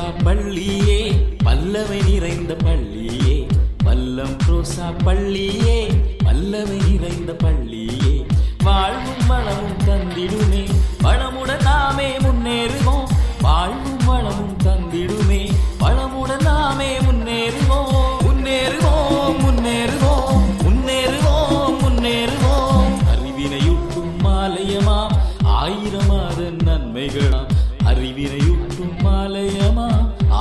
ரோசா பள்ளியே பல்லவை நிறைந்த பள்ளியே வல்லம் ரோசா பள்ளியே பல்லவை நிறைந்த பள்ளியே வாழ்வும் வளமும் தந்திடுமே வளமுடன் நாமே முன்னேறுவோம் வாழ்வும் வளமும் தந்திடுமே வளமுடன் நாமே முன்னேறுவோம் முன்னேறுவோம் முன்னேறுவோம் முன்னேறுவோம் முன்னேறுவோம் அறிவினையூட்டும் ஆலயமா ஆயிரமாத நன்மைகளாம் அறிவினையூட்டும் ஆலயமா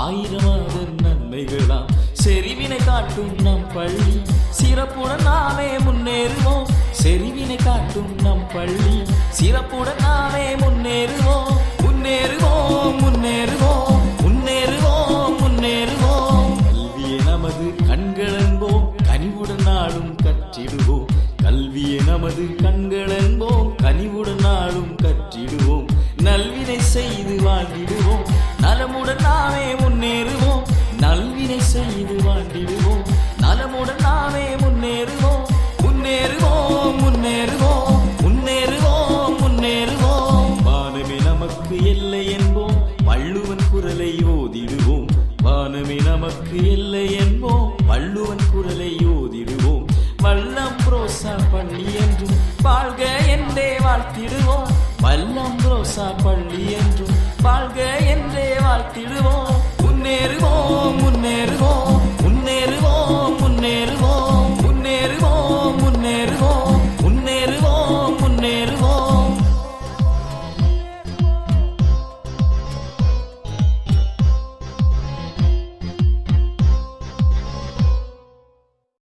ஆயிரமாத நன்மைகளாம் செறிவினை காட்டும் நம் பள்ளி சிறப்புடன் நாமே முன்னேறுவோம் செறிவினை காட்டும் நம் பள்ளி சிறப்புடன் நாமே முன்னேறுவோம் முன்னேறுவோம் முன்னேறுவோம் முன்னேறுவோம் முன்னேறுவோம் கல்வியை நமது கண்களென்போம் கனிவுடன் நாளும் கற்றிடுவோம் கல்வியை நமது கண்களென்போம் கனிவுடன் நாளும் கற்றிடுவோம் நல்வினை செய்து வாழ்ந்திடுவோம் நலமுடன் நாமே முன்னேறுவோம் நல்வினை செய்து வாழ்ந்திடுவோம் நலமுடன் நாமே முன்னேறுவோம் முன்னேறுவோம் முன்னேறுவோம் முன்னேறுவோம் முன்னேறுவோம் வானமே நமக்கு எல்லை என்போம் வள்ளுவன் குரலை ஓதிடுவோம் வானமே நமக்கு எல்லை என்போம் வள்ளுவன் குரலை ஓதிடுவோம் வல்லம் ரோசா பள்ளி என்றும் வாழ்க என்றே வாழ்த்திடுவோம் வல்லம் ரோசா